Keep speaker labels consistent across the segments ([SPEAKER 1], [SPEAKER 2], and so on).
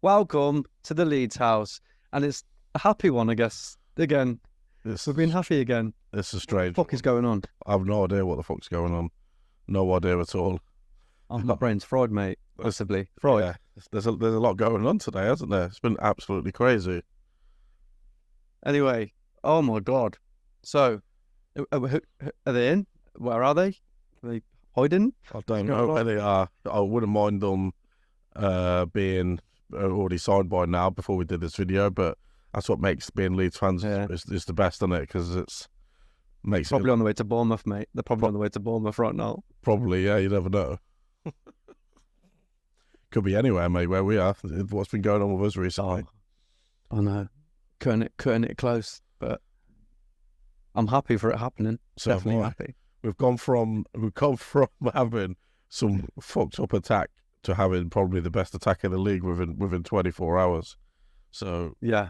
[SPEAKER 1] welcome to the Leeds House. And it's a happy one, I guess. Again, we've been happy again.
[SPEAKER 2] This is strange.
[SPEAKER 1] What the fuck is going on?
[SPEAKER 2] I have no idea what the fuck's going on. No idea at all.
[SPEAKER 1] Oh, my brain's fried, mate. Possibly. Fried.
[SPEAKER 2] Yeah, there's a lot going on today, hasn't there? It's been absolutely crazy.
[SPEAKER 1] Anyway, oh my God. So, are they in? Where are they? Are they hiding?
[SPEAKER 2] I don't know where they are. I wouldn't mind them being already signed by now before we did this video, but that's what makes being Leeds fans is the best, isn't it? Because makes
[SPEAKER 1] probably on the way to Bournemouth, mate. They're probably on the way to Bournemouth right now.
[SPEAKER 2] Probably, yeah. You never know. Could be anywhere, mate. Where we are, what's been going on with us recently?
[SPEAKER 1] I know, cutting it close, but I'm happy for it happening.
[SPEAKER 2] So
[SPEAKER 1] definitely happy.
[SPEAKER 2] We've gone from having some fucked up attack to having probably the best attack in the league within 24 hours. So
[SPEAKER 1] yeah,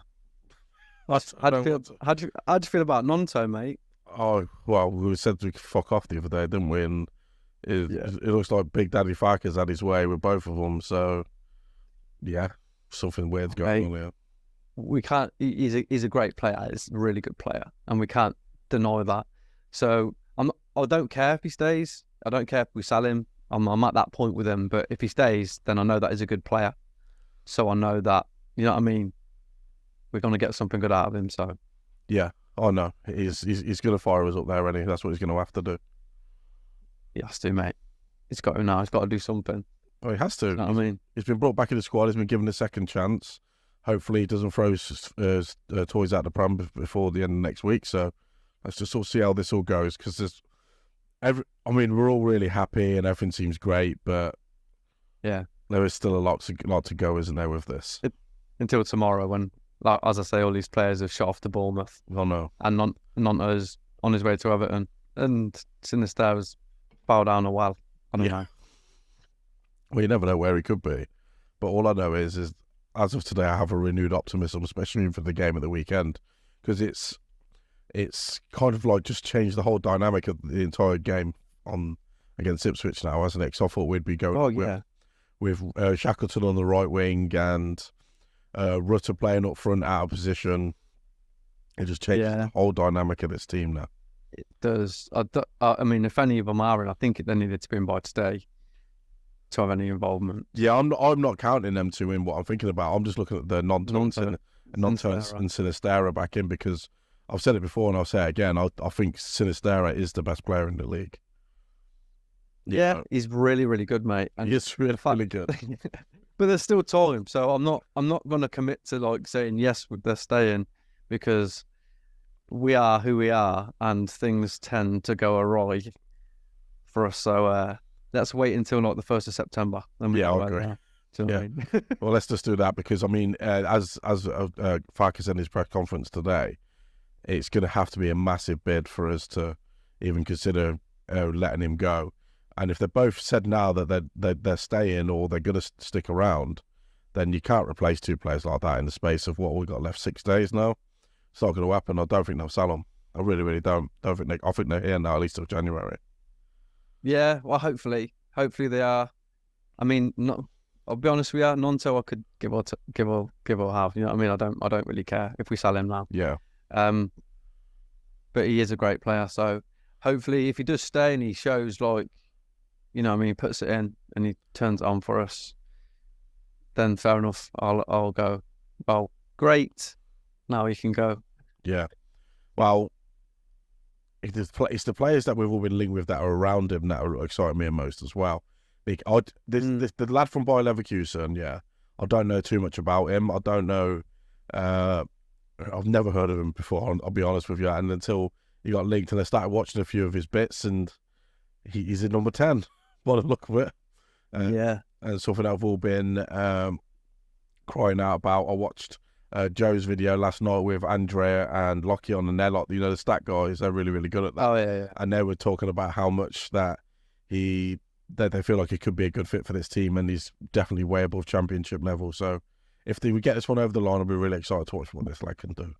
[SPEAKER 1] how do you feel about Gnonto, mate?
[SPEAKER 2] Oh well, we said we could fuck off the other day, didn't we? And it looks like Big Daddy Farke's had his way with both of them. So yeah, something weird's going on here.
[SPEAKER 1] We can't. He's a great player. He's a really good player, and we can't deny that. So I don't care if he stays. I don't care if we sell him. I'm at that point with him. But if he stays, then I know that he's a good player. So I know that, you know what I mean? We're going to get something good out of him. So
[SPEAKER 2] yeah, I know. He's going to fire us up there, and that's what he's going to have to do.
[SPEAKER 1] He has to, mate. He's got to now. He's got to do something.
[SPEAKER 2] Oh, he has to.
[SPEAKER 1] You know what I mean?
[SPEAKER 2] He's been brought back in the squad. He's been given a second chance. Hopefully he doesn't throw his toys out the pram before the end of next week. So let's just sort of see how this all goes, because we're all really happy and everything seems great, but
[SPEAKER 1] yeah, there
[SPEAKER 2] is still a lot to go, isn't there, with this?
[SPEAKER 1] Until tomorrow, when, like, as I say, all these players have shot off to Bournemouth.
[SPEAKER 2] Oh no.
[SPEAKER 1] And Gnonto's on his way to Everton, and Sinisterra's bow down a well. I don't know.
[SPEAKER 2] Well, you never know where he could be, but all I know is as of today, I have a renewed optimism, especially for the game at the weekend, because it's kind of like just changed the whole dynamic of the entire game on against Ipswich now, hasn't it? Because I thought we'd be going with Shackleton on the right wing and Rutter playing up front out of position. It just changed the whole dynamic of this team now.
[SPEAKER 1] It does. I mean, if any of them are in, I think they needed to be invited today to have any involvement.
[SPEAKER 2] Yeah, I'm not counting them two in what I'm thinking about. I'm just looking at the Gnonto and Sinisterra back in, because I've said it before and I'll say it again. I think Sinisterra is the best player in the league.
[SPEAKER 1] Yeah, he's really, really good, mate. And
[SPEAKER 2] he's really good.
[SPEAKER 1] But there's still time, so I'm not going to commit to like saying yes, they're staying, because we are who we are, and things tend to go awry for us. So let's wait until like the 1st of September. Then
[SPEAKER 2] I agree. Well, let's just do that, because I mean, as Farke said in his press conference today, it's going to have to be a massive bid for us to even consider letting him go. And if they're both said now that they're staying or they're going to stick around, then you can't replace two players like that in the space of what we've got left, 6 days now. It's not going to happen. I don't think they'll sell them. I really, really don't. I think they're here now, at least till January.
[SPEAKER 1] Yeah, well, hopefully they are. I mean, I'll be honest with you, Gnonto I could give or half. You know what I mean? I don't really care if we sell him now.
[SPEAKER 2] Yeah.
[SPEAKER 1] But he is a great player. So hopefully, if he does stay and he shows, like, you know what I mean, he puts it in and he turns it on for us, then fair enough. I'll go, well, great. Now he can go. Yeah.
[SPEAKER 2] Well, it's the players that we've all been linked with that are around him that are exciting me most as well. The lad from Bayer Leverkusen, yeah, I don't know too much about him. I don't know. I've never heard of him before, I'll be honest with you. And until he got linked and I started watching a few of his bits, and he's in number 10. What a look of it. And something I've all been crying out about. I watched Joe's video last night with Andrea and Lockie on the Nellock. You know, the stat guys, they're really, really good at that.
[SPEAKER 1] Oh, yeah.
[SPEAKER 2] And they were talking about how much that they feel like he could be a good fit for this team, and he's definitely way above championship level. So if we get this one over the line, I'll be really excited to watch what this lad can do.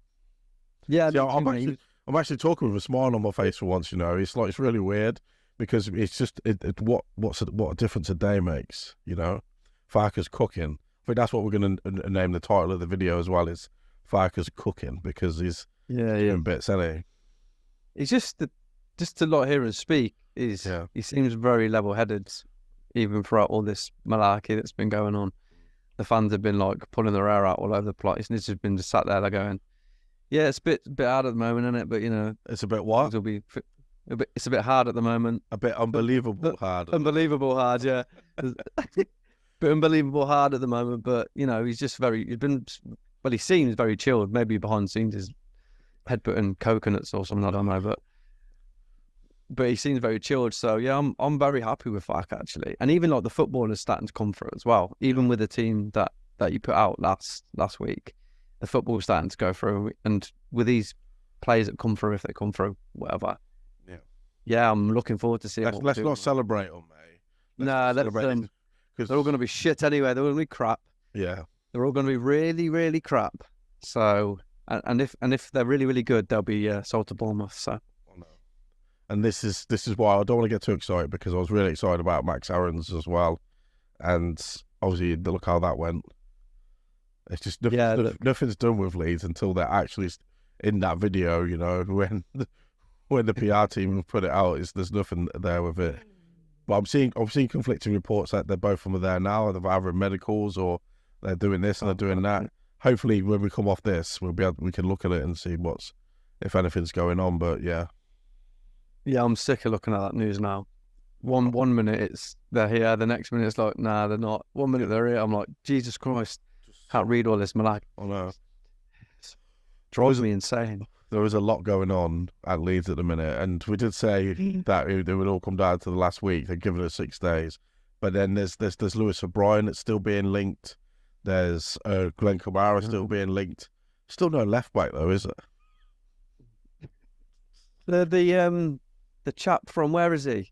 [SPEAKER 1] Yeah,
[SPEAKER 2] I'm actually talking with a smile on my face for once. You know, it's really weird, because it's just what a difference a day makes. You know, Farke's cooking. think that's what we're going to name the title of the video as well, is Farke's cooking, because he's doing bits, isn't he?
[SPEAKER 1] He's just to like hear him speak. He seems very level-headed, even throughout all this malarkey that's been going on. The fans have been like pulling their hair out all over the place, and he's just been sat there like going, "Yeah, it's a bit hard at the moment, isn't it? But you know,
[SPEAKER 2] it's a bit what?
[SPEAKER 1] It's a bit hard at the moment.
[SPEAKER 2] A bit unbelievable hard.
[SPEAKER 1] Unbelievable hard, yeah. But unbelievable hard at the moment. But you know, he seems very chilled. Maybe behind the scenes he's headbutting coconuts or something. I don't know, but he seems very chilled. So yeah, I'm very happy with Farke actually. And even like the football is starting to come through as well. Even with the team that you put out last week, the football's starting to go through. And with these players that come through, if they come through, whatever. Yeah, I'm looking forward to seeing.
[SPEAKER 2] Let's not celebrate them, mate.
[SPEAKER 1] Because they're all going to be shit anyway. They're going to be crap. Yeah, they're all going to be really, really crap. So, and if they're really, really good, they'll be sold to Bournemouth. So,
[SPEAKER 2] and this is why I don't want to get too excited, because I was really excited about Max Aarons as well, and obviously look how that went. It's just nothing's done with Leeds until they're actually in that video. You know, when the PR team put it out, there's nothing there with it. But I'm seeing conflicting reports that they're both from there now. They're either in medicals or they're doing this and they're doing that. Hopefully, when we come off this, we can look at it and see if anything's going on. But yeah,
[SPEAKER 1] I'm sick of looking at that news now. One minute they're here, the next minute it's like, nah, they're not. 1 minute they're here, I'm like, Jesus Christ, can't read all this malak.
[SPEAKER 2] I know.
[SPEAKER 1] Drives me insane.
[SPEAKER 2] There is a lot going on at Leeds at the minute, and we did say that they would all come down to the last week. They're giving us 6 days, but then there's Lewis O'Brien that's still being linked. There's Glenn Kamara still being linked. Still no left back though, is it?
[SPEAKER 1] The chap from, where is he?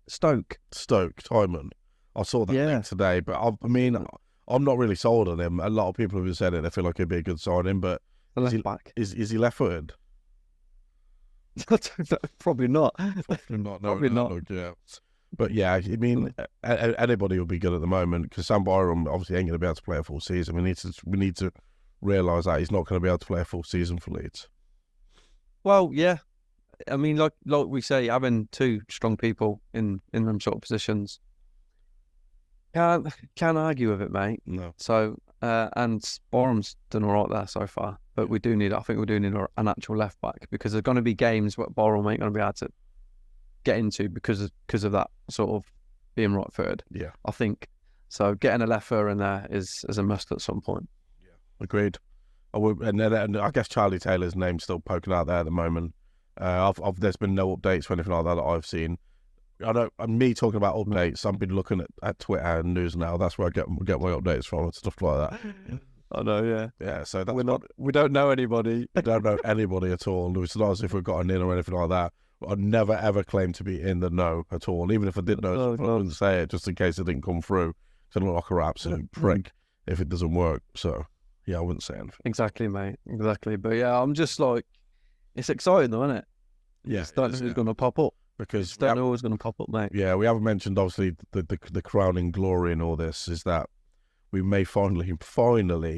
[SPEAKER 1] Stoke,
[SPEAKER 2] Timon. I saw that link today, but I'm not really sold on him. A lot of people have said it. They feel like he'd be a good signing, but.
[SPEAKER 1] Left back.
[SPEAKER 2] Is he left-footed?
[SPEAKER 1] Probably not.
[SPEAKER 2] Probably not. No, probably not. Yeah. But yeah, I mean, anybody will be good at the moment, because Sam Byram obviously ain't going to be able to play a full season. We need to realise that he's not going to be able to play a full season for Leeds.
[SPEAKER 1] Well, yeah. I mean, like we say, having two strong people in them sort of positions, can't argue with it, mate.
[SPEAKER 2] No.
[SPEAKER 1] So, and Byram's done all right there so far. But I think we do need an actual left back, because there's going to be games where Byram ain't going to be able to get into because of that sort of being right-footed.
[SPEAKER 2] Yeah,
[SPEAKER 1] I think so. Getting a left footer in there is a must at some point.
[SPEAKER 2] Yeah, agreed. And I guess Charlie Taylor's name's still poking out there at the moment. There's been no updates or anything like that I've seen. I don't. Me talking about updates. I've been looking at Twitter and news now. That's where I get my updates from and stuff like that.
[SPEAKER 1] I know, yeah.
[SPEAKER 2] Yeah, so that's
[SPEAKER 1] we don't know anybody.
[SPEAKER 2] We don't know anybody at all. It's not as if we've got an in or anything like that. I'd never, ever claim to be in the know at all. Even if I did know, I wouldn't say it just in case it didn't come through. So I look like an absolute prick if it doesn't work. So, yeah, I wouldn't say anything.
[SPEAKER 1] Exactly, mate. Exactly. But yeah, I'm just like, it's exciting though, isn't it?
[SPEAKER 2] Yeah.
[SPEAKER 1] Just don't know who's going to pop up.
[SPEAKER 2] Because
[SPEAKER 1] don't know who's going to pop up, mate.
[SPEAKER 2] Yeah, we haven't mentioned, obviously, the crowning glory in all this is that we may finally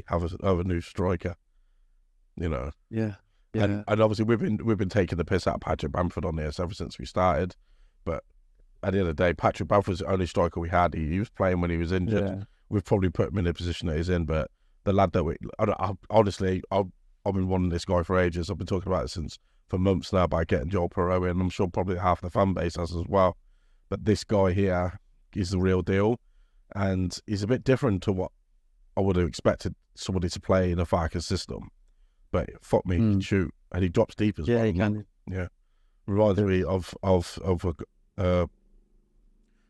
[SPEAKER 2] have a new striker. You know.
[SPEAKER 1] Yeah.
[SPEAKER 2] And obviously we've been taking the piss out of Patrick Bamford on this ever since we started. But at the end of the day, Patrick Bamford's the only striker we had. He was playing when he was injured. Yeah. We've probably put him in the position that he's in. But the lad that I've been wanting this guy for ages. I've been talking about it for months now about getting Joel Piroe in. I'm sure probably half the fan base has as well. But this guy here is the real deal. And he's a bit different to what I would have expected somebody to play in a Farke system. But fuck me, he can shoot. And he drops deep as well.
[SPEAKER 1] Yeah, he can.
[SPEAKER 2] Yeah. Reminds me of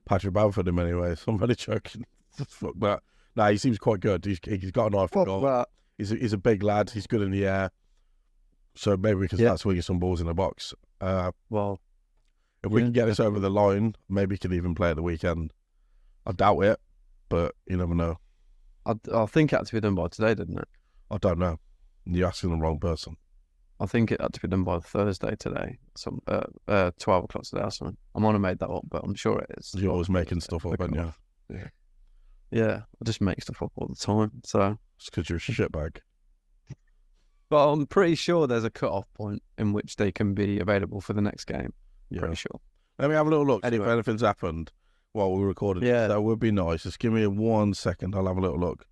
[SPEAKER 2] Patrick Bamford in many ways. I'm really joking. Fuck that. Nah, he seems quite good. He's got an eye for goal. He's a big lad. He's good in the air. So maybe we can start swinging some balls in the box. If we can get this over the line, maybe he could even play at the weekend. I doubt it, but you never know.
[SPEAKER 1] I think it had to be done by today, didn't it?
[SPEAKER 2] I don't know. You're asking the wrong person.
[SPEAKER 1] I think it had to be done by Thursday today, 12 o'clock today or something. I might have made that up, but I'm sure it is.
[SPEAKER 2] You're always making stuff up, aren't you?
[SPEAKER 1] Yeah. Yeah, I just make stuff up all the time. So
[SPEAKER 2] It's because you're a shitbag.
[SPEAKER 1] but I'm pretty sure there's a cut-off point in which they can be available for the next game.
[SPEAKER 2] Yeah.
[SPEAKER 1] Pretty sure.
[SPEAKER 2] Let me have a little look, see
[SPEAKER 1] Anyway.
[SPEAKER 2] if anything's happened while we're recording.
[SPEAKER 1] Yeah.
[SPEAKER 2] That would be nice. Just give me 1 second. I'll have a little look.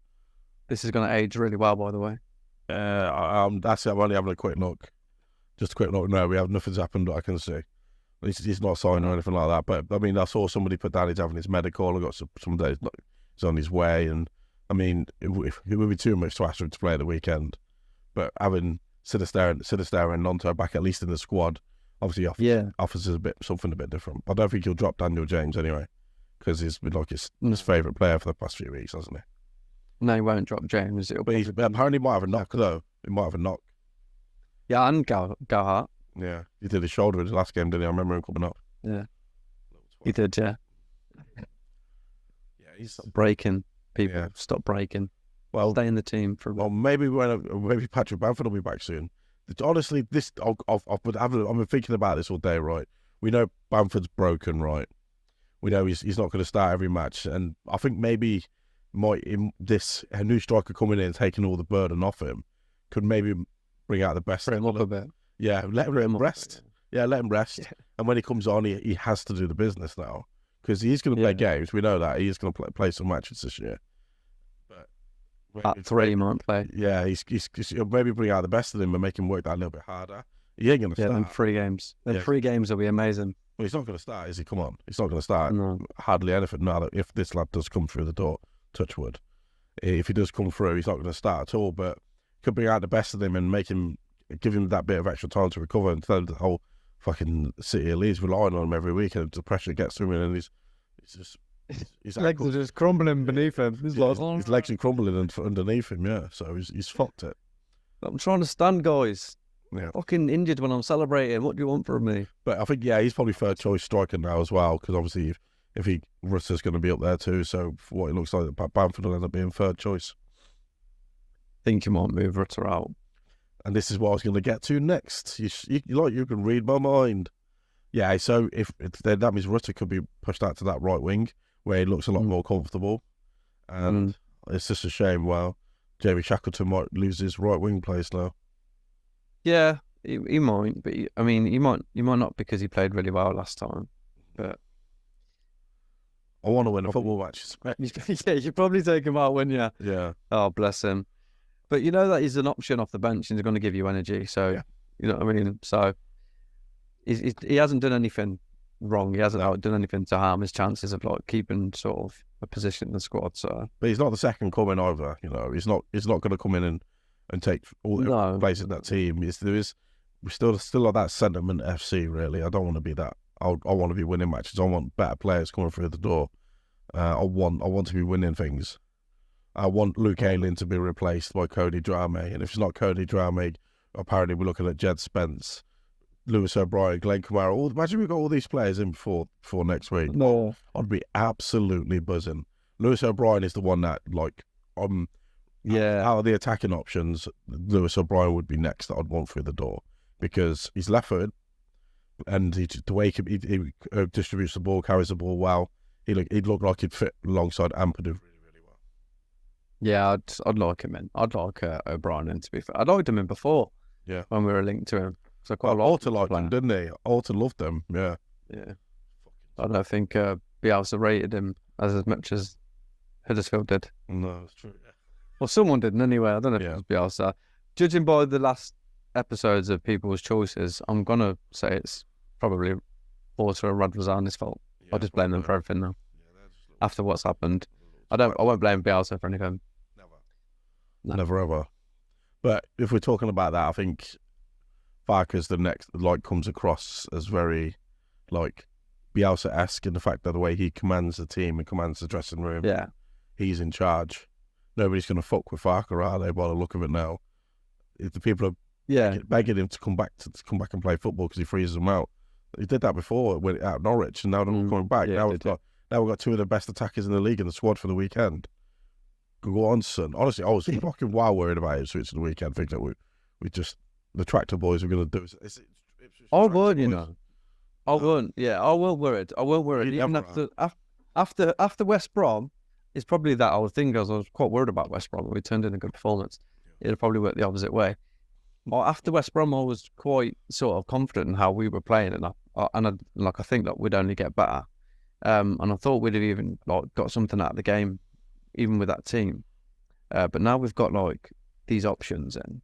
[SPEAKER 1] This is going to age really well, by the way.
[SPEAKER 2] That's it. I'm only having a quick look. Just a quick look. No, nothing's happened that I can see. He's not signed or anything like that. But I mean, I saw somebody put down he's having his medical. I got some days he's on his way, and I mean, it would be too much to ask him to play at the weekend. But having Sinisterra and Gnonto back at least in the squad, obviously offers us something a bit different. I don't think he'll drop Daniel James anyway, because he's been like his favourite player for the past few weeks, hasn't he?
[SPEAKER 1] No, he won't drop James.
[SPEAKER 2] But apparently he might have a knock though. He might have a knock.
[SPEAKER 1] Yeah, and Galhart.
[SPEAKER 2] Yeah, he did his shoulder in the last game, didn't he? I remember him coming up.
[SPEAKER 1] Yeah, he did. Yeah.
[SPEAKER 2] Yeah, he's
[SPEAKER 1] Stop breaking people.
[SPEAKER 2] Yeah.
[SPEAKER 1] Stop breaking.
[SPEAKER 2] Well,
[SPEAKER 1] stay in the team for a bit.
[SPEAKER 2] Well, maybe Patrick Bamford will be back soon. Honestly, I've been thinking about this all day. Right, we know Bamford's broken. Right, we know he's not going to start every match, and I think maybe a new striker coming in and taking all the burden off him could maybe bring out the best.
[SPEAKER 1] Bring him up a bit.
[SPEAKER 2] Yeah, let him rest. Yeah, let him rest. Yeah. And when he comes on, he has to do the business now because he's going to play games. We know that he's going to play some matches this year. But
[SPEAKER 1] 3 might play.
[SPEAKER 2] Yeah, he's maybe bring out the best of him and make him work that a little bit harder. He ain't going to start.
[SPEAKER 1] Them 3 games. Them 3 games will be amazing.
[SPEAKER 2] Well, he's not going to start, is he? Come on. He's not going to start hardly anything now if this lad does come through the door, touch wood. If he does come through, he's not going to start at all, but could bring out the best of him and give him that bit of extra time to recover instead of the whole fucking City of Leeds relying on him every week and the pressure gets to him and his
[SPEAKER 1] legs are just crumbling beneath him.
[SPEAKER 2] His legs are crumbling underneath him, yeah. So he's fucked it.
[SPEAKER 1] I'm trying to stand, guys.
[SPEAKER 2] Yeah.
[SPEAKER 1] Fucking injured when I'm celebrating. What do you want from me?
[SPEAKER 2] But I think, he's probably third choice striker now as well, because obviously if Rutter's going to be up there too, so for what it looks like, Bamford will end up being third choice.
[SPEAKER 1] I think you might move Rutter out.
[SPEAKER 2] And this is what I was going to get to next. You can read my mind. Yeah, so if that means Rutter could be pushed out to that right wing where he looks a lot more comfortable. And it's just a shame. Well, Jamie Shackleton might lose his right wing place now.
[SPEAKER 1] Yeah, he might, but he might not because he played really well last time. But
[SPEAKER 2] I want to win a football match.
[SPEAKER 1] Yeah, you'd probably take him out, wouldn't you?
[SPEAKER 2] Yeah.
[SPEAKER 1] Oh, bless him. But you know that he's an option off the bench and he's going to give you energy. So, you know what I mean? So, he hasn't done anything wrong. He hasn't done anything to harm his chances of keeping sort of a position in the squad. So,
[SPEAKER 2] but he's not the second coming either. You know, he's not going to come in and take all the place in that team. We still have that sentiment FC. Really, I don't want to be that. I want to be winning matches. I want better players coming through the door. I want to be winning things. I want Luke Ayling to be replaced by Cody Drame, and if it's not Cody Drame, apparently we're looking at Jed Spence, Lewis O'Brien, Glenn Kamara. Imagine we've got all these players in before next week.
[SPEAKER 1] No,
[SPEAKER 2] I'd be absolutely buzzing. Lewis O'Brien is the one that out of the attacking options, Lewis O'Brien would be next that I'd want through the door because he's left-footed and the way he distributes the ball, carries the ball well. He'd look like he'd fit alongside Ampadu.
[SPEAKER 1] Yeah, I'd like him in. I'd like O'Brien in, to be fair. I liked him in before.
[SPEAKER 2] Yeah.
[SPEAKER 1] When we were linked to him. So quite a lot.
[SPEAKER 2] Alter liked him, didn't he? Alter loved him, yeah.
[SPEAKER 1] Yeah. I don't think Bielsa rated him as much as Huddersfield did.
[SPEAKER 2] No, that's true, yeah.
[SPEAKER 1] Well, someone didn't anyway. I don't know if it was Bielsa. Judging by the last episodes of people's choices, I'm going to say it's probably Porter and Radvazani's fault. Yeah, I'll just blame them for everything now. Yeah, after what's happened. I won't blame Bielsa for anything.
[SPEAKER 2] Never ever. But if we're talking about that, I think Farke's the next comes across as very Bielsa-esque in the fact that the way he commands the team and commands the dressing room.
[SPEAKER 1] Yeah.
[SPEAKER 2] He's in charge. Nobody's gonna fuck with Farke, are they, by the look of it now? If the people are begging him to come back and play football because he freezes them out. He did that before when at Norwich and now they're coming back.
[SPEAKER 1] Yeah,
[SPEAKER 2] now we've got 2 of the best attackers in the league in the squad for the weekend. Go on, son. Honestly, I was fucking worried about it switching the weekend. Think that we just the tractor boys are going to do it.
[SPEAKER 1] I weren't, you know. I weren't. Yeah, I weren't worried. Even after West Brom, it's probably that I was quite worried about West Brom. We turned in a good performance. It'd probably work the opposite way. Well, after West Brom, I was quite sort of confident in how we were playing, and I think that we'd only get better. And I thought we'd have even got something out of the game, even with that team. But now we've got these options, and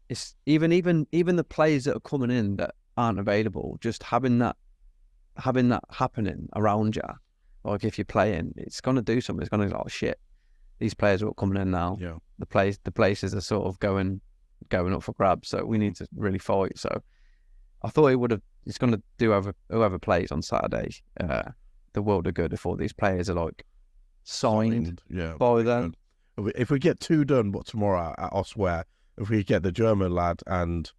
[SPEAKER 1] it's even the players that are coming in that aren't available. Just having that happening around you, if you're playing, it's going to do something. It's going to be shit. These players are all coming in now.
[SPEAKER 2] Yeah.
[SPEAKER 1] The places are sort of going up for grabs. So we need to really fight. So I thought it's going to do whoever plays on Saturday the world of good if all these players are signed by them.
[SPEAKER 2] If we get 2 done, but tomorrow I swear, if we get the German lad and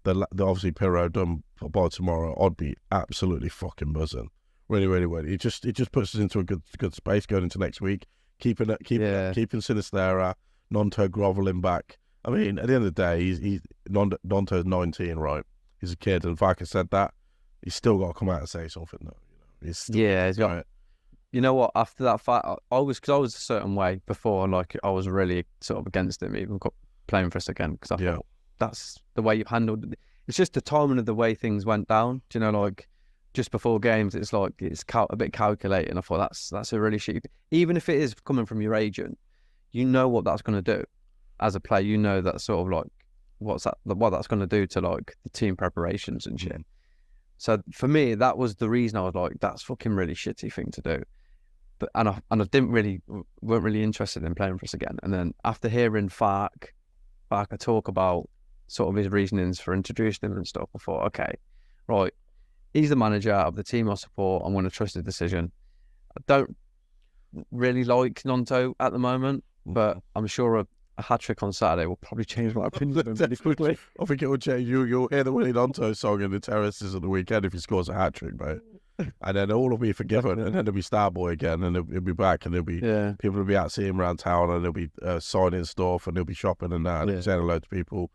[SPEAKER 2] the obviously Piroe done by tomorrow, I'd be absolutely fucking buzzing. Really, really, really. It just puts us into a good space going into next week. Keeping Sinisterra, Gnonto grovelling back. I mean, at the end of the day, Gnonto's 19, right? He's a kid, and Farke said that. He's still got to come out and say something, though. He's got.
[SPEAKER 1] You know what? After that fight, I was a certain way before. I was really sort of against him, even playing for us again, because I thought that's the way you handled it. It's just the timing of the way things went down. Do you know, just before games, it's a bit calculating. I thought that's a really shitty. Even if it is coming from your agent, you know what that's going to do as a player. You know that sort of what that's going to do to the team preparations and shit. So for me, that was the reason I was like, that's fucking really shitty thing to do. But and I weren't really interested in playing for us again. And then after hearing Farke talk about sort of his reasonings for introducing him and stuff, I thought, okay, right, he's the manager of the team I support. I'm going to trust his decision. I don't really like Gnonto at the moment, but I'm sure a hat-trick on Saturday will probably change my opinion pretty quickly.
[SPEAKER 2] I think it will change. You'll hear the Willie Gnonto song in the terraces at the weekend if he scores a hat-trick, mate. And then all will be forgiven, and then he'll be Starboy again, and he'll be back, and people will be out seeing him around town, and he'll be signing stuff, and he'll be shopping and that, and saying hello to people.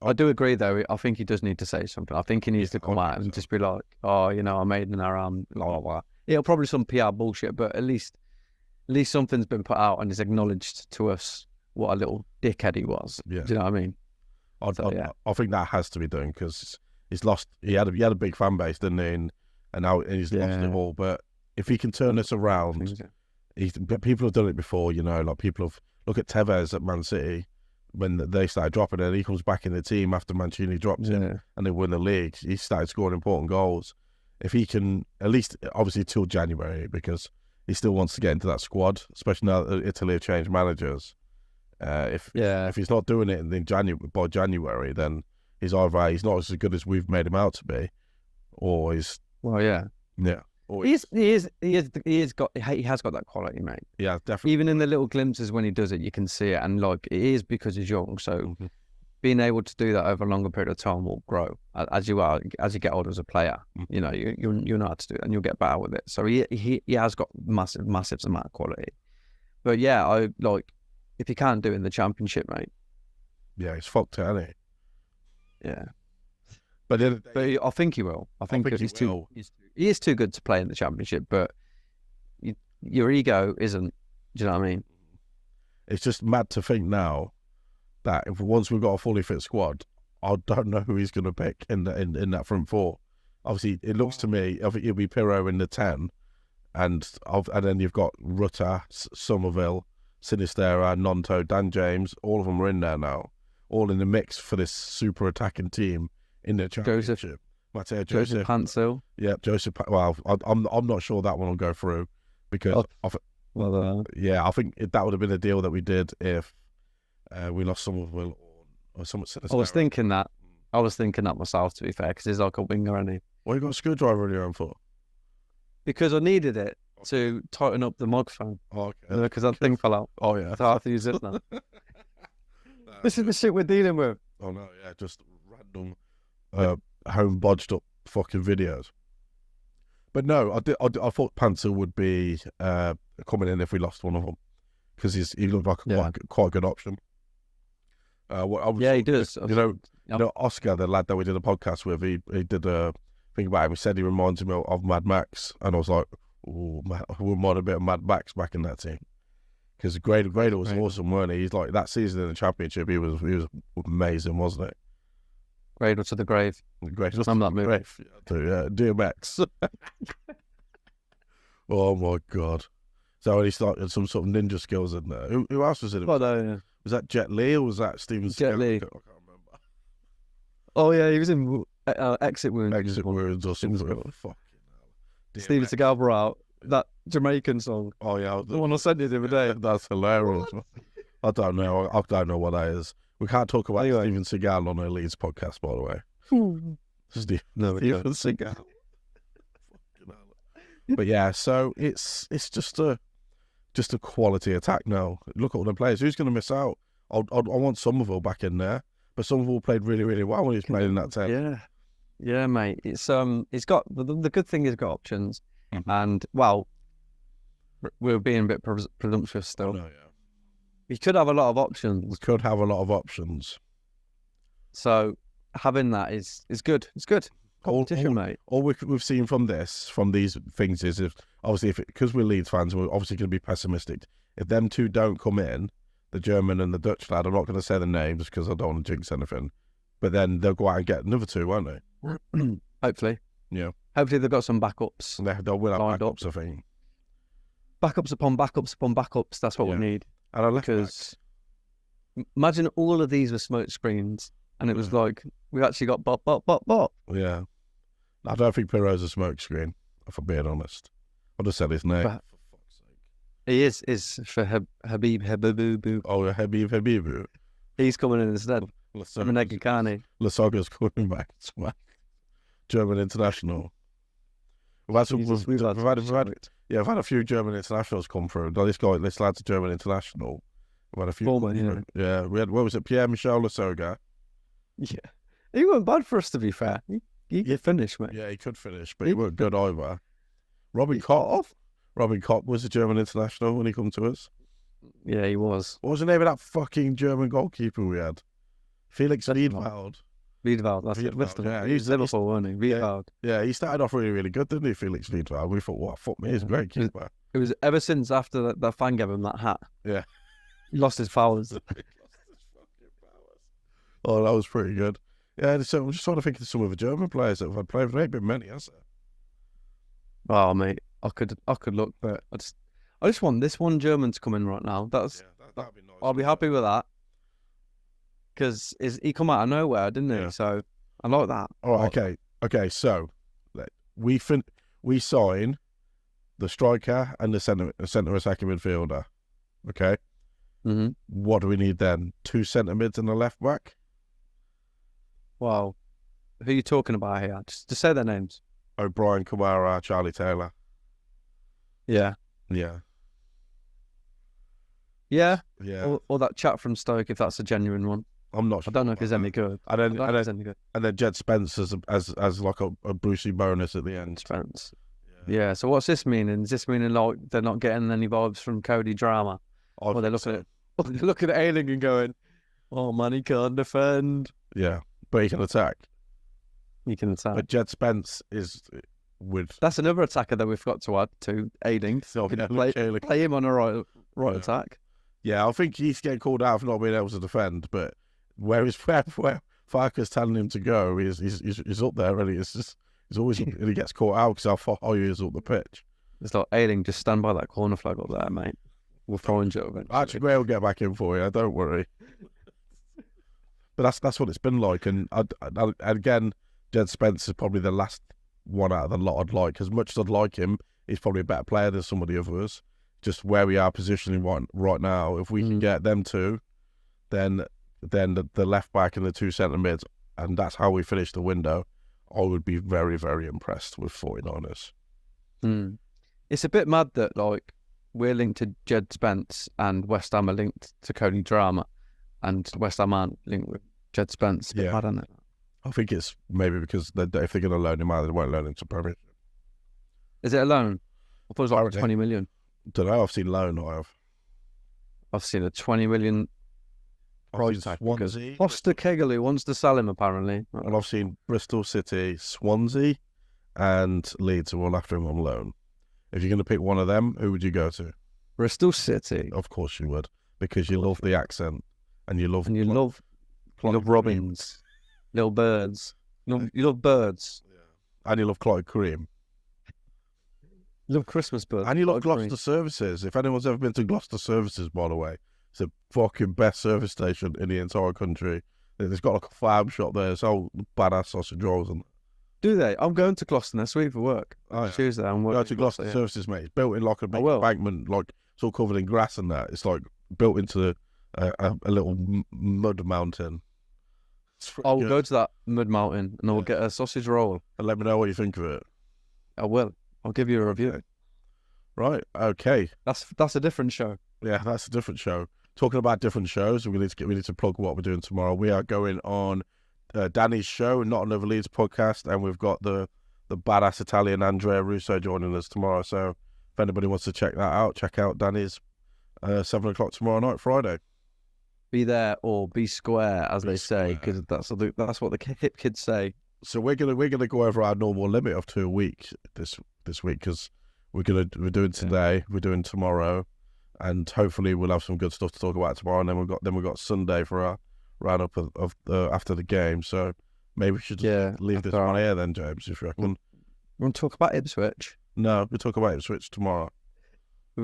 [SPEAKER 1] I do agree, though. I think he does need to say something. I think he needs to come out and just be like, "Oh, I made an error." Blah blah blah. It'll probably some PR bullshit, but at least something's been put out and is acknowledged to us what a little dickhead he was. Yeah. Do you know what I mean?
[SPEAKER 2] I think that has to be done because he's lost. He had a big fan base, didn't he? And now he's lost it all. But if he can turn this around, people have done it before. People have look at Tevez at Man City when they started dropping it. He comes back in the team after Mancini dropped him, and they win the league. He started scoring important goals. If he can, at least obviously till January, because he still wants to get into that squad, especially now that Italy have changed managers. If he's not doing it by January, then he's either he's not as good as we've made him out to be, or he's he has got that quality, mate. Yeah, definitely.
[SPEAKER 1] Even in the little glimpses when he does it, you can see it, and it is because he's young. So being able to do that over a longer period of time will grow as you get older as a player. You know how to do it, and you'll get better with it. So he has got massive amount of quality. But yeah, if he can't do it in the Championship, mate.
[SPEAKER 2] Yeah, he's fucked it, hasn't he?
[SPEAKER 1] Yeah.
[SPEAKER 2] But
[SPEAKER 1] I think he will. I think he is too good to play in the Championship, but your ego isn't. Do you know what I mean?
[SPEAKER 2] It's just mad to think now that once we've got a fully fit squad, I don't know who he's going to pick in that front four. Obviously, it looks to me, I think it'll be Piroe in the 10, and then you've got Rutter, Somerville, Sinisterra, Gnonto, Dan James. All of them are in there now, all in the mix for this super attacking team in the Championship.
[SPEAKER 1] Joseph Hansel.
[SPEAKER 2] Yeah, Joseph. Well, I'm not sure that one will go through because I think that would have been a deal that we did if we lost Somerville or someone.
[SPEAKER 1] I was thinking that myself, to be fair, because he's like a winger, isn't he?
[SPEAKER 2] What you got a screwdriver in your own for?
[SPEAKER 1] Because I needed it to tighten up the microphone.
[SPEAKER 2] Oh, okay.
[SPEAKER 1] Because that thing fell out.
[SPEAKER 2] Oh yeah.
[SPEAKER 1] So I have to use it now. This is the shit we're dealing with.
[SPEAKER 2] Oh no, yeah, just random home bodged up fucking videos. But no, I thought Panzer would be coming in if we lost one of them because he looked like a quite a good option.
[SPEAKER 1] He does.
[SPEAKER 2] You know, Oscar, the lad that we did a podcast with, he did a thing about him. He said he reminds him of Mad Max, and I was like, oh, I wouldn't mind a bit of Mad Max back in that team Because Gradle was awesome, weren't he? He's like that season in the Championship. He was amazing, wasn't it?
[SPEAKER 1] Gradle to the grave.
[SPEAKER 2] Gradle
[SPEAKER 1] Remember that movie?
[SPEAKER 2] Yeah, DMX. Oh my God! So he started some sort of ninja skills in there. Who else was in it?
[SPEAKER 1] Yeah.
[SPEAKER 2] Was that Jet Li or was that Steven Seagal?
[SPEAKER 1] Jet Li.
[SPEAKER 2] I can't remember.
[SPEAKER 1] Oh yeah, he was in Exit Wounds.
[SPEAKER 2] Exit Wounds or something. Fucking hell.
[SPEAKER 1] Steven Seagal brought out that Jamaican song.
[SPEAKER 2] Oh yeah,
[SPEAKER 1] The one I sent you the other day.
[SPEAKER 2] That's hilarious. I don't know. I don't know what that is. We can't talk about Steven Seagal on a Leeds podcast, by the way. Steven Seagal. But yeah, so it's just a quality attack now. Look at all the players. Who's going to miss out? I want Somerville back in there, but Somerville played really, really well when he was playing in that team.
[SPEAKER 1] Yeah, mate. It's got the good thing. He's got options, and we're being a bit presumptuous still.
[SPEAKER 2] Oh, no, yeah.
[SPEAKER 1] We could have a lot of options.
[SPEAKER 2] We could have a lot of options.
[SPEAKER 1] So having that is good. It's good. Competition, mate.
[SPEAKER 2] All we've seen from these things is because we're Leeds fans, we're obviously going to be pessimistic. If them two don't come in, the German and the Dutch lad, I'm not going to say the names because I don't want to jinx anything, but then they'll go out and get another two, won't they?
[SPEAKER 1] Hopefully.
[SPEAKER 2] Yeah.
[SPEAKER 1] Hopefully they've got some backups.
[SPEAKER 2] They'll win our backups, I think.
[SPEAKER 1] Backups upon backups upon backups. That's what we need.
[SPEAKER 2] And I left
[SPEAKER 1] because imagine all of these were smoke screens, and it was like we actually got bop.
[SPEAKER 2] Yeah. I don't think Piroe's a smoke screen, if I'm being honest. I'll just said his name.
[SPEAKER 1] But for fuck's sake. He is for Habib Habibu.
[SPEAKER 2] Oh, Habib Habibu.
[SPEAKER 1] He's coming in instead. Menegakani.
[SPEAKER 2] Lasaga's coming back. German international. We've had a few German internationals come through. This lad's a German international. We've had a few. Yeah. We had, what was it, Pierre-Michel Lasogga?
[SPEAKER 1] Yeah. He wasn't bad for us, to be fair. He could finish, mate.
[SPEAKER 2] Yeah, he could finish, but he weren't good either. Robin Koch was a German international when he come to us.
[SPEAKER 1] Yeah, he was.
[SPEAKER 2] What was the name of that fucking German goalkeeper we had? Felix Wiedwald.
[SPEAKER 1] That's it.
[SPEAKER 2] Yeah,
[SPEAKER 1] he was Liverpool, wasn't he? Wiedwald.
[SPEAKER 2] Yeah, he started off really, really good, didn't he, Felix Wiedwald? We thought, what, fuck me, he's a great keeper.
[SPEAKER 1] It was ever since after that fan gave him that hat.
[SPEAKER 2] Yeah.
[SPEAKER 1] He lost his powers.
[SPEAKER 2] Oh, that was pretty good. Yeah, so I'm just trying to think of some of the German players that have had played. There ain't been many, has there?
[SPEAKER 1] Oh, mate, I could look, but I just want this one German to come in right now. That'd be nice. I'll be happy with that because he come out of nowhere, didn't he? Yeah. So I like that.
[SPEAKER 2] All right, okay. So we sign the striker and the centre attacking midfielder. Okay.
[SPEAKER 1] Mm-hmm.
[SPEAKER 2] What do we need then? 2 centre mids and a left back.
[SPEAKER 1] Wow, who are you talking about here? Just say their names.
[SPEAKER 2] O'Brien, Kamara, Charlie Taylor.
[SPEAKER 1] Yeah. Or that chat from Stoke, if that's a genuine one.
[SPEAKER 2] I'm not sure.
[SPEAKER 1] I don't know if he's any good.
[SPEAKER 2] And then Jed Spence as like a Brucey bonus at the end.
[SPEAKER 1] Spence. Yeah. So what's this meaning? Is this meaning like they're not getting any vibes from Cody Drama? Or they look at Ayling and going, "Oh man, he can't defend."
[SPEAKER 2] Yeah, but he can attack. But Jed Spence that's another
[SPEAKER 1] attacker that we've got to add to Ayling. So play him on a right attack.
[SPEAKER 2] Yeah, I think he's getting called out for not being able to defend, but where Farke's telling him to go, he's up there, and he's always and he gets caught out because how far he is up the pitch.
[SPEAKER 1] It's like Ayling, just stand by that corner flag up there, mate. We'll find you eventually.
[SPEAKER 2] Actually, we'll get back in for you. Don't worry. But that's what it's been like, and again, Jed Spence is probably the last one out of the lot I'd like. As much as I'd like him, he's probably a better player than some of the others. Just where we are positioning right now, if we can get them two, then the left back and the 2 centre mids, and that's how we finish the window, I would be very, very impressed with 49ers.
[SPEAKER 1] It's a bit mad that like we're linked to Jed Spence and West Ham are linked to Cody Drama, and West Ham aren't linked with Jed Spence.
[SPEAKER 2] Yeah,
[SPEAKER 1] mad, isn't it?
[SPEAKER 2] I think it's maybe because if they're going to loan him out, they won't loan him to Premiership.
[SPEAKER 1] Is it a loan? I thought it was like 20 million.
[SPEAKER 2] Don't know. I've seen loan.
[SPEAKER 1] I've seen a 20 million price tag.
[SPEAKER 2] Swansea.
[SPEAKER 1] Foster Kegley wants to sell him apparently.
[SPEAKER 2] And I've seen Bristol City, Swansea, and Leeds are all after him on loan. If you're going to pick one of them, who would you go to?
[SPEAKER 1] Bristol City.
[SPEAKER 2] Of course you would, because you love the accent and you love
[SPEAKER 1] robins, little birds. You love birds.
[SPEAKER 2] And you love clotted cream.
[SPEAKER 1] You love Christmas birds.
[SPEAKER 2] And you love Gloucester Services. If anyone's ever been to Gloucester Services, by the way, it's the fucking best service station in the entire country. It's got like a farm shop there. It's all badass sausage rolls. And
[SPEAKER 1] do they? I'm going to Gloucester next week for work. Tuesday. I'm working.
[SPEAKER 2] Go to Gloucester Services, mate. It's built in like a big embankment, like it's all covered in grass and that. It's like built into a little mud mountain.
[SPEAKER 1] I'll go to that mud mountain and I'll get a sausage roll.
[SPEAKER 2] And let me know what you think of it.
[SPEAKER 1] I will. I'll give you a review.
[SPEAKER 2] Right. Okay.
[SPEAKER 1] That's a different show.
[SPEAKER 2] Yeah, that's a different show. Talking about different shows, we need to plug what we're doing tomorrow. We are going on Danny's show, Not Another Leeds podcast, and we've got the badass Italian Andrea Russo joining us tomorrow. So if anybody wants to check that out, check out Danny's 7 o'clock tomorrow night, Friday.
[SPEAKER 1] Be there or be square, as they say, because that's what the hip kids say.
[SPEAKER 2] So we're gonna go over our normal limit of 2 weeks this week, because we're doing today, we're doing tomorrow, and hopefully we'll have some good stuff to talk about tomorrow. And then we've got Sunday for our roundup of after the game. So maybe we should just leave this on air then, James, if you reckon.
[SPEAKER 1] We want to talk about Ipswich?
[SPEAKER 2] No, we'll talk about Ipswich tomorrow.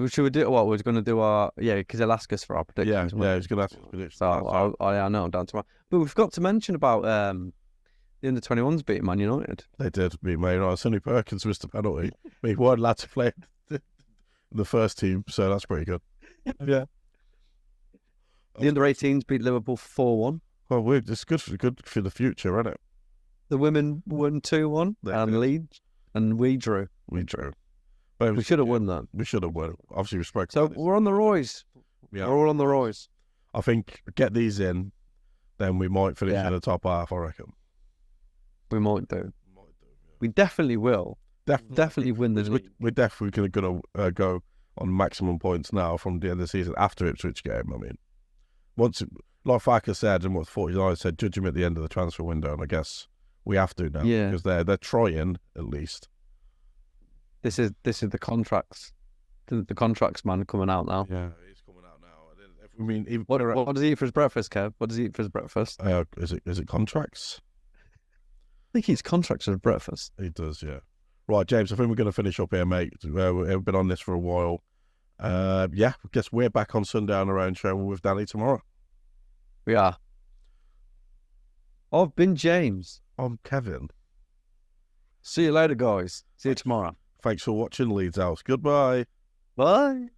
[SPEAKER 1] Should we do what? We're going to do our because he'll ask us for our predictions.
[SPEAKER 2] Yeah, he's going to ask us predictions.
[SPEAKER 1] So I know I'm down tomorrow. But we've got to mention about the under-21s beating Man United.
[SPEAKER 2] They did beat Man United. Sonny Perkins missed a penalty. We weren't allowed to play the first team, so that's pretty good.
[SPEAKER 1] Yeah. The under-18s beat Liverpool 4-1.
[SPEAKER 2] Well, it's good for the future, isn't it?
[SPEAKER 1] The women won 2-1 and Leeds, and we drew.
[SPEAKER 2] We drew.
[SPEAKER 1] We should have won that.
[SPEAKER 2] We should have won. Obviously, respect.
[SPEAKER 1] So we're on the Roys.
[SPEAKER 2] Yeah.
[SPEAKER 1] We're all on the Roys.
[SPEAKER 2] I think get these in, then we might finish in the top half, I reckon.
[SPEAKER 1] We might do. We definitely will. Definitely win the league.
[SPEAKER 2] We're definitely going to go on maximum points now from the end of the season after Ipswich game. I mean, like Farke said, and what 49 said, judge him at the end of the transfer window, and I guess we have to now because they're trying at least.
[SPEAKER 1] This is the contracts. The contracts man coming out now.
[SPEAKER 2] Yeah, he's coming out now. I mean,
[SPEAKER 1] what does he eat for his breakfast, Kev? What does he eat for his breakfast?
[SPEAKER 2] Is it contracts?
[SPEAKER 1] I think he's contracts for his breakfast.
[SPEAKER 2] He does, yeah. Right, James, I think we're going to finish up here, mate. We've been on this for a while. I guess we're back on Sunday on our own show with Danny tomorrow.
[SPEAKER 1] We are. I've been James.
[SPEAKER 2] I'm Kevin.
[SPEAKER 1] See you later, guys. See you tomorrow.
[SPEAKER 2] Thanks for watching Leeds House. Goodbye.
[SPEAKER 1] Bye.